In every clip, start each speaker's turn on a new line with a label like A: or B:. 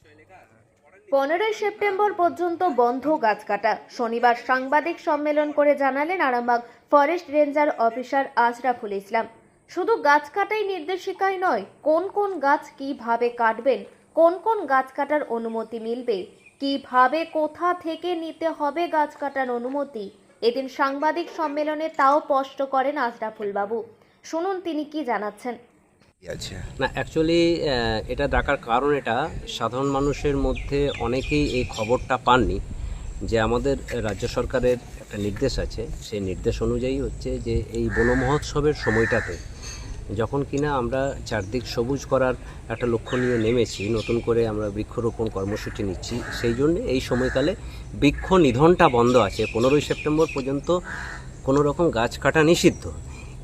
A: 15 September পর্যন্ত বন্ধ গাছ কাটা। শনিবার সাংবাদিক সম্মেলন করে জানালেন Arambagh forest ranger officer Ashraful Islam. শুধু গাছ কাটাই নির্দেশিকাই নয়, কোন কোন গাছ কিভাবে কাটবেন, কোন কোন গাছ কাটার অনুমতি মিলবে, কিভাবে কোথা থেকে নিতে হবে গাছ কাটার অনুমতি, এদিন সাংবাদিক সম্মেলনে তাও স্পষ্ট করেন আশরাফুল বাবু। শুনুন তিনি কি জানাচ্ছেন।
B: না, অ্যাকচুয়ালি এটা ডাকার কারণ এটা সাধারণ মানুষের মধ্যে অনেকেই এই খবরটা পাননি যে আমাদের রাজ্য সরকারের একটা নির্দেশ আছে। সেই নির্দেশ অনুযায়ী হচ্ছে যে এই বন মহোৎসবের সময়টাতে যখন কিনা আমরা চারদিক সবুজ করার একটা লক্ষ্য নিয়ে নেমেছি, নতুন করে আমরা বৃক্ষরোপণ কর্মসূচি নিচ্ছি, সেই জন্য এই সময়কালে বৃক্ষ নিধনটা বন্ধ আছে। 15 সেপ্টেম্বর পর্যন্ত কোনো রকম গাছ কাটা নিষিদ্ধ।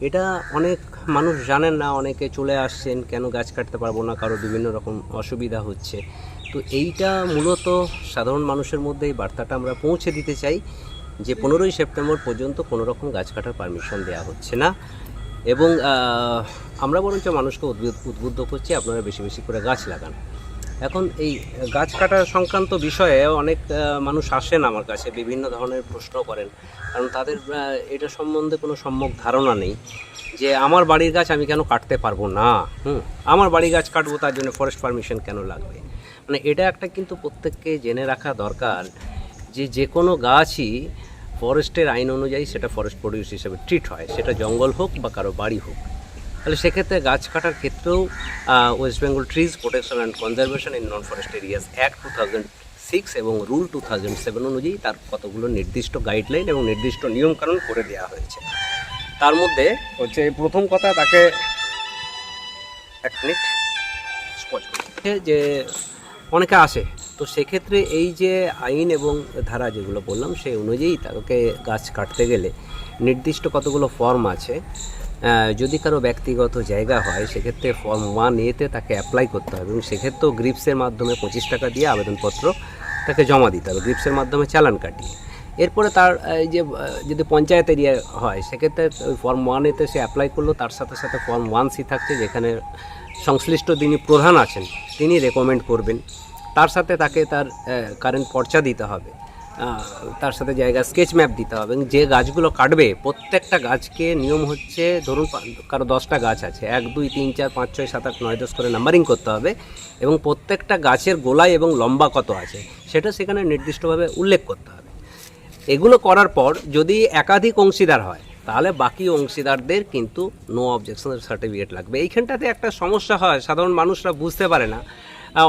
B: এটা অনেক মানুষ জানেন না, অনেকে চলে আসছেন কেন গাছ কাটতে পারবো না, কারো বিভিন্ন রকম অসুবিধা হচ্ছে। তো এইটা মূলত সাধারণ মানুষের মধ্যে এই বার্তাটা আমরা পৌঁছে দিতে চাই যে 15 সেপ্টেম্বর পর্যন্ত কোনো রকম গাছ কাটার পারমিশন দেওয়া হচ্ছে না, এবং আমরা বরঞ্চ মানুষকে উদ্বুদ্ধ করছি আপনারা বেশি বেশি করে গাছ লাগান। এখন এই গাছ কাটা সংক্রান্ত বিষয়ে অনেক মানুষ আসেন আমার কাছে, বিভিন্ন ধরনের প্রশ্ন করেন, কারণ তাদের এটা সম্বন্ধে কোনো সম্যক ধারণা নেই যে আমার বাড়ির গাছ আমি কেন কাটতে পারবো না, আমার বাড়ির গাছ কাটবো তার জন্য ফরেস্ট পারমিশন কেন লাগবে। মানে এটা একটা কিন্তু প্রত্যেককে জেনে রাখা দরকার যে যে কোনো গাছই ফরেস্টের আইন অনুযায়ী সেটা ফরেস্ট প্রডিউস হিসেবে ট্রিট হয়, সেটা জঙ্গল হোক বা কারো বাড়ি হোক। তাহলে সেক্ষেত্রে গাছ কাটার ক্ষেত্রেও West Bengal trees protection and conservation in non forest areas act 2006 এবং রুল 2007 অনুযায়ী তার কতগুলো নির্দিষ্ট গাইডলাইন এবং নির্দিষ্ট নিয়মকানুন করে দেওয়া হয়েছে। তার মধ্যে হচ্ছে প্রথম কথা, তাকে এক মিনিট স্পষ্ট করছে যে অনেকে আসে, তো সেক্ষেত্রে এই যে আইন এবং ধারা যেগুলো বললাম সেই অনুযায়ী তাকে গাছ কাটতে গেলে নির্দিষ্ট কতগুলো ফর্ম আছে। যদি কারো ব্যক্তিগত জায়গা হয় সেক্ষেত্রে ফর্ম 1A-তে তাকে অ্যাপ্লাই করতে হবে, এবং সেক্ষেত্রেও গ্রিপসের মাধ্যমে 25 টাকা দিয়ে আবেদনপত্র তাকে জমা দিতে হবে, গ্রিপসের মাধ্যমে চালান কাটিয়ে। এরপরে তার এই যে যদি পঞ্চায়েত এরিয়া হয় সেক্ষেত্রে ওই ফর্ম 1A-তে সে অ্যাপ্লাই করলো, তার সাথে সাথে ফর্ম 1C থাকছে যেখানে সংশ্লিষ্ট যিনি প্রধান আছেন তিনি রেকমেন্ড করবেন, তার সাথে তাকে তার কারেন্ট পর্চা দিতে হবে, তার সাথে জায়গা স্কেচ ম্যাপ দিতে হবে। এবং যে গাছগুলো কাটবে প্রত্যেকটা গাছকে নিয়ম হচ্ছে, ধরুন কারো 10টা গাছ আছে, 1 2 3 4 5 6 7 8 9 10 করে নাম্বারিং করতে হবে, এবং প্রত্যেকটা গাছের গোড়ায় এবং লম্বা কত আছে সেটা সেখানে নির্দিষ্টভাবে উল্লেখ করতে হবে। এগুলো করার পর যদি একাধিক অংশীদার হয় তাহলে বাকি অংশীদারদের কিন্তু নো অবজেকশনের সার্টিফিকেট লাগবে। এইখানটাতে একটা সমস্যা হয়, সাধারণ মানুষরা বুঝতে পারে না।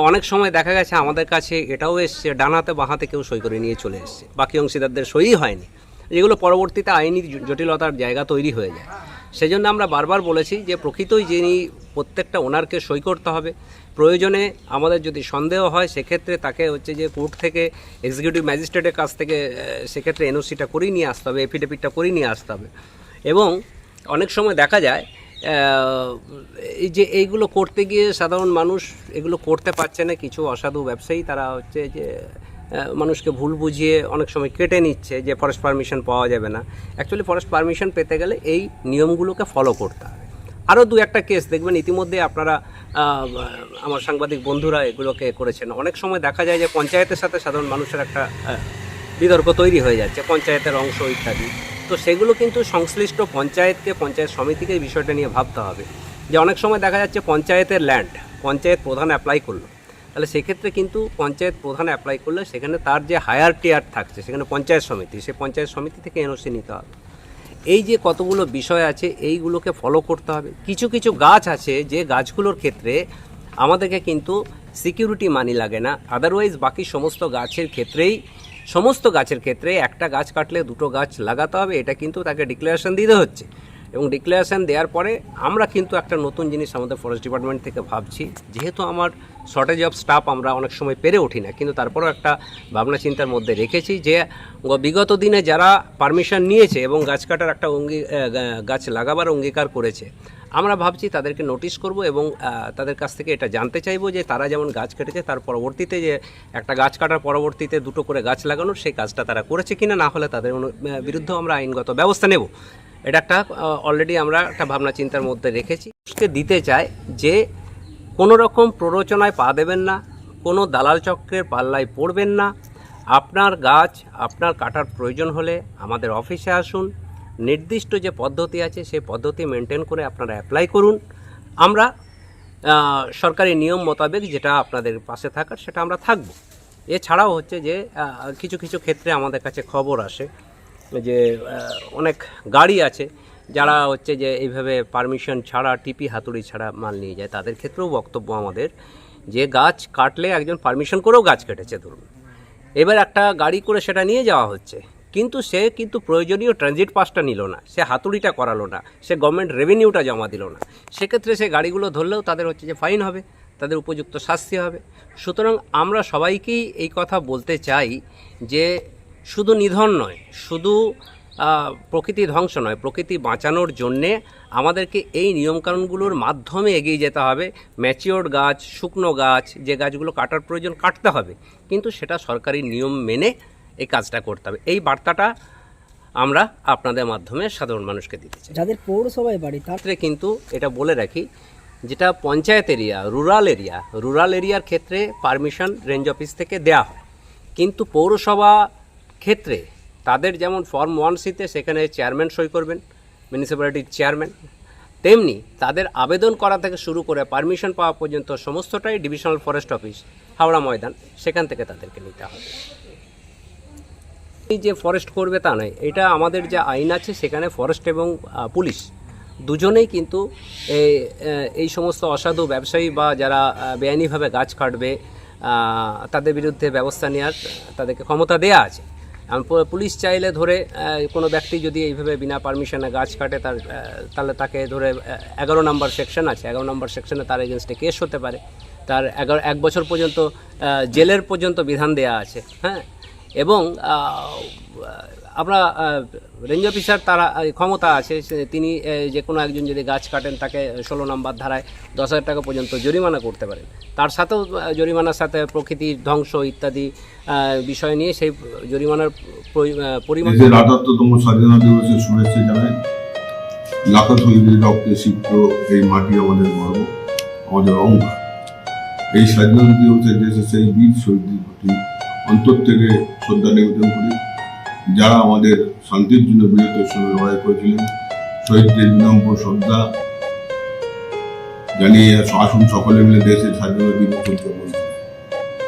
B: অনেক সময় দেখা গেছে আমাদের কাছে এটাও এসছে, ডানাতে বাঁহাতে কেউ সই করে নিয়ে চলে এসছে, বাকি অংশীদারদের সই হয়নি, যেগুলো পরবর্তীতে আইনি জটিলতার জায়গা তৈরি হয়ে যায়। সেজন্য আমরা বারবার বলেছি যে প্রকৃতই যিনি প্রত্যেকটা ওনারকে সই করতে হবে। প্রয়োজনে আমাদের যদি সন্দেহ হয় সেক্ষেত্রে তাকে হচ্ছে যে কোর্ট থেকে এক্সিকিউটিভ ম্যাজিস্ট্রেটের কাছ থেকে সেক্ষেত্রে এনওসিটা করিয়ে নিয়ে আসতে হবে, এফিডেভিটটা করিয়ে নিয়ে আসতে হবে। এবং অনেক সময় দেখা যায় এই যে এইগুলো করতে গিয়ে সাধারণ মানুষ এগুলো করতে পারছে না, কিছু অসাধু ব্যবসায়ী তারা হচ্ছে যে মানুষকে ভুল বুঝিয়ে অনেক সময় কেটে নিচ্ছে যে ফরেস্ট পারমিশন পাওয়া যাবে না। অ্যাকচুয়ালি ফরেস্ট পারমিশন পেতে গেলে এই নিয়মগুলোকে ফলো করতে হবে। আরও 2-1টা কেস দেখবেন ইতিমধ্যে আপনারা আমার সাংবাদিক বন্ধুরা এগুলোকে করেছেন। অনেক সময় দেখা যায় যে পঞ্চায়েতের সাথে সাধারণ মানুষের একটা বিতর্ক তৈরি হয়ে যাচ্ছে, পঞ্চায়েতের অংশ ইত্যাদি। তো সেগুলো কিন্তু সংশ্লিষ্ট পঞ্চায়েতকে, পঞ্চায়েত সমিতিকে এই বিষয়টা নিয়ে ভাবতে হবে যে অনেক সময় দেখা যাচ্ছে পঞ্চায়েতের ল্যান্ড পঞ্চায়েত প্রধান অ্যাপ্লাই করলো, তাহলে সেক্ষেত্রে কিন্তু পঞ্চায়েত প্রধান অ্যাপ্লাই করলে সেখানে তার যে হায়ার টিয়ার থাকছে সেখানে পঞ্চায়েত সমিতি, সেই পঞ্চায়েত সমিতি থেকে এনওসি নিতে হবে। এই যে কতগুলো বিষয় আছে এইগুলোকে ফলো করতে হবে। কিছু কিছু গাছ আছে যে গাছগুলোর ক্ষেত্রে আমাদেরকে কিন্তু সিকিউরিটি মানি লাগে না, আদারওয়াইজ বাকি সমস্ত গাছের ক্ষেত্রে একটা গাছ কাটলে 2টো গাছ লাগাতে হবে, এটা কিন্তু তাকে ডিক্লারেশন দিতে হচ্ছে। এবং ডিক্লারেশন দেওয়ার পরে আমরা কিন্তু একটা নতুন জিনিস আমাদের ফরেস্ট ডিপার্টমেন্ট থেকে ভাবছি, যেহেতু আমার শর্টেজ অফ স্টাফ আমরা অনেক সময় পেরে উঠি না, কিন্তু তারপরেও একটা ভাবনা চিন্তার মধ্যে রেখেছি যে বিগত দিনে যারা পারমিশন নিয়েছে এবং গাছ কাটার একটা গাছ লাগাবার অঙ্গীকার করেছে, আমরা ভাবছি তাদেরকে নোটিশ করব এবং তাদের কাছ থেকে এটা জানতে চাইবো যে তারা যেমন গাছ কেটেছে তার পরবর্তীতে যে একটা গাছ কাটার পরবর্তীতে 2টো করে গাছ লাগানোর সেই কাজটা তারা করেছে কিনা, না হলে তাদের বিরুদ্ধেও আমরা আইনগত ব্যবস্থা নেব। এটা একটা অলরেডি আমরা একটা ভাবনা চিন্তার মধ্যে রেখেছি। দিতে চায় যে কোনো রকম প্ররোচনায় পা দেবেন না, কোনো দালাল চক্রের পাল্লায় পড়বেন না। আপনার গাছ আপনার কাটার প্রয়োজন হলে আমাদের অফিসে আসুন, নির্দিষ্ট যে পদ্ধতি আছে সেই পদ্ধতি মেনটেন করে আপনারা অ্যাপ্লাই করুন। আমরা সরকারি নিয়ম মোতাবেক যেটা আপনাদের পাশে থাকার সেটা আমরা থাকব। এছাড়াও হচ্ছে যে কিছু কিছু ক্ষেত্রে আমাদের কাছে খবর আসে যে অনেক গাড়ি আছে যারা হচ্ছে যে এইভাবে পারমিশন ছাড়া টিপি হাতুড়ি ছাড়া মাল নিয়ে যায়। তাদের ক্ষেত্রেও বক্তব্য আমাদের যে গাছ কাটলে একজন পারমিশন করেও গাছ কেটেছে ধরুন, এবার একটা গাড়ি করে সেটা নিয়ে যাওয়া হচ্ছে, কিন্তু সে প্রয়োজনীয় ট্রানজিট পাসটা নিল না, সে হাতুড়িটা করালো না, সে গভর্নমেন্ট রেভিনিউটা জমা দিল না, সেক্ষেত্রে সে গাড়িগুলো ধরলেও তাদের হচ্ছে যে ফাইন হবে, তাদের উপযুক্ত শাস্তি হবে। সুতরাং আমরা সবাইকেই এই কথা বলতে চাই যে শুধু নিধন নয়, শুধু প্রকৃতি ধ্বংস নয়, প্রকৃতি বাঁচানোর জন্যে আমাদেরকে এই নিয়মকানুনগুলোর মাধ্যমে এগিয়ে যেতে হবে। ম্যাচিওর্ড গাছ, শুকনো গাছ, যে গাছগুলো কাটার প্রয়োজন কাটতে হবে, কিন্তু সেটা সরকারি নিয়ম মেনে এই কাজটা করতে হবে। এই বার্তাটা আমরা আপনাদের মাধ্যমে সাধারণ মানুষকে দিতে চাই।
C: যাদের পৌরসভায় বাড়ি তার
B: ক্ষেত্রে কিন্তু এটা বলে রাখি, যেটা পঞ্চায়েত এরিয়া, রুরাল এরিয়ার ক্ষেত্রে পারমিশন রেঞ্জ অফিস থেকে দেয়া হয়, কিন্তু পৌরসভা ক্ষেত্রে তাদের যেমন ফর্ম 1C-তে সেখানে চেয়ারম্যান সই করবেন, মিউনিসিপ্যালিটির চেয়ারম্যান, তেমনি তাদের আবেদন করা থেকে শুরু করে পারমিশন পাওয়া পর্যন্ত সমস্তটাই divisional forest office Howrah Maidan, সেখান থেকে তাদেরকে নিতে হবে। এই যে ফরেস্ট করবে তা নয়, এটা আমাদের যে আইন আছে সেখানে ফরেস্ট এবং পুলিশ দুজনেই কিন্তু এই সমস্ত অসাধু ব্যবসায়ী বা যারা বেআইনিভাবে গাছ কাটবে তাদের বিরুদ্ধে ব্যবস্থা নেওয়ার তাদেরকে ক্ষমতা দেয়া আছে। পুলিশ চাইলে ধরে কোনো ব্যক্তি যদি এইভাবে বিনা পারমিশনে গাছ কাটে তাহলে তাকে ধরে 11 নম্বর সেকশন আছে, 11 নম্বর সেকশনে তার এগেনস্টে কেস হতে পারে, তার 1 বছর পর্যন্ত জেলের পর্যন্ত বিধান দেয়া আছে। হ্যাঁ, এবং আমরা রেঞ্জ অফিসার তারা ক্ষমতা আছে, তিনি যে কোনো একজন যদি গাছ কাটেন তাকে 16 নম্বর ধারায় 10,000 টাকা পর্যন্ত জরিমানা করতে পারেন। তার সাথেও জরিমানার সাথে প্রকৃতির ধ্বংস ইত্যাদি বিষয় নিয়ে সেই জরিমানার পরিমাণ।
D: ৭৮তম স্বাধীনতা দিবসের শুভেচ্ছা জানাই। লাখো শহীদের রক্তে সিক্ত এই মাটি আমাদের গর্ব, আমাদের অহংকার। এই স্বাধীনতা দিবসের দেশে সেই বীর শহীদদের প্রতি অন্তর থেকে শ্রদ্ধা নিবেদন করি, যারা আমাদের শান্তির জন্য বীরত্বের সঙ্গে লড়াই করেছিলেন। শহীদদের বিনম্র শ্রদ্ধা জানিয়ে আসুন সকলে মিলে দেশের স্বাধীনতা দিবস উদযাপন করি।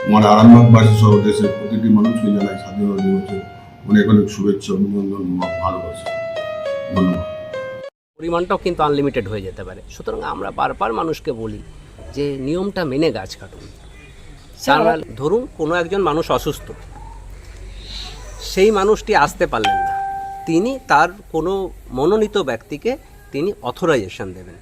D: আমার আরামবাগবাসী সহ দেশের প্রতিটি মানুষকে জানাই স্বাধীনতা দিবসের অনেক অনেক শুভেচ্ছা, অভিনন্দন, ভালোবাসা। ধন্যবাদ।
B: পরিমাণটাও কিন্তু আনলিমিটেড হয়ে যেতে পারে। সুতরাং আমরা বারবার মানুষকে বলি যে নিয়মটা মেনে গাছ কাটুন। ধরুন কোনো একজন মানুষ অসুস্থ, সেই মানুষটি আসতে পারলেন না, তিনি তার কোনো মনোনীত ব্যক্তিকে তিনি অথরাইজেশন দেবেন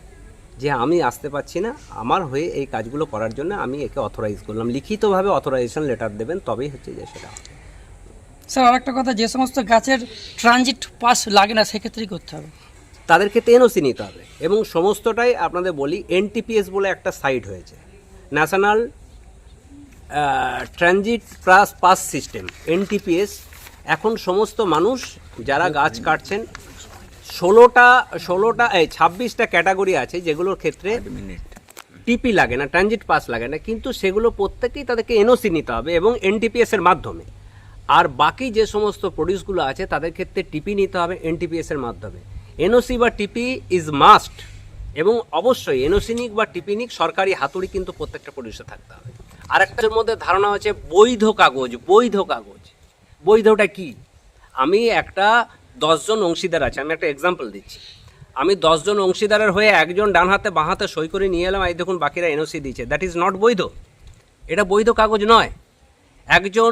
B: যে আমি আসতে পারছি না, আমার হয়ে এই কাজগুলো করার জন্য আমি একে অথরাইজ করলাম, লিখিতভাবে অথরাইজেশন লেটার দেবেন, তবেই হচ্ছে যে সেটা হবে।
C: স্যার আরেকটা কথা, যে সমস্ত গাছের ট্রানজিট পাস লাগে না সেক্ষেত্রেই করতে হবে,
B: তাদের ক্ষেত্রে এনওসি নিতে হবে। এবং সমস্তটাই আপনাদের বলি, NTPS বলে একটা সাইট হয়েছে, national transit pass system, NTPS। এখন সমস্ত মানুষ যারা গাছ কাটছেন 26টা ক্যাটাগরি আছে যেগুলোর ক্ষেত্রে টিপি লাগে না, ট্রানজিট পাস লাগে না, কিন্তু সেগুলো প্রত্যেকেই তাদেরকে এনওসি নিতে হবে এবং NTPS এর মাধ্যমে। আর বাকি যে সমস্ত প্রডিউসগুলো আছে তাদের ক্ষেত্রে টিপি নিতে হবে NTPS এর মাধ্যমে। এনওসি বা টিপি ইজ মাস্ট, এবং অবশ্যই এনওসি নিক বা টিপি নিক সরকারি হাতুড়ি কিন্তু প্রত্যেকটা প্রডিউসে থাকতে হবে। আরেকটার মধ্যে ধারণা হচ্ছে বৈধ কাগজ। বৈধটা কি? আমি একটা 10 জন অংশীদার আছে, আমি একটা এক্সাম্পল দিচ্ছি। আমি 10 জন অংশীদারের হয়ে একজন ডান হাতে বাঁ হাতে সই করে নিয়ে এলাম, এই দেখুন বাকিরা এনওসি দিয়েছে, দ্যাট ইজ নট বৈধ। এটা বৈধ কাগজ নয়। একজন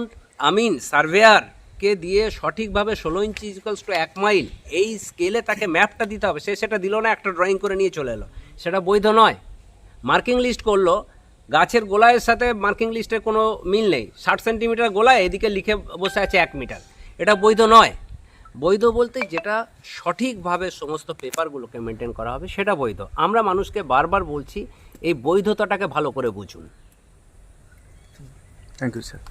B: সার্ভেয়ারকে দিয়ে সঠিকভাবে 16 ইঞ্চি ইকুয়ালস টু 1 মাইল এই স্কেলে তাকে ম্যাপটা দিতে হবে, সে সেটা দিল না, একটা ড্রয়িং করে নিয়ে চলে এলো, সেটা বৈধ নয়। মার্কিং লিস্ট করলো, গাছের গোলায়ের সাথে মার্কিং লিস্টের কোনো মিল নেই, 60 সেন্টিমিটার গোলায়, এদিকে লিখে বসে আছে 1 মিটার, এটা বৈধ নয়। বৈধ বলতে যেটা সঠিকভাবে সমস্ত পেপারগুলোকে মেনটেন করা হবে সেটা বৈধ। আমরা মানুষকে বারবার বলছি এই বৈধতাটাকে ভালো করে বুঝুন।
E: Thank you sir.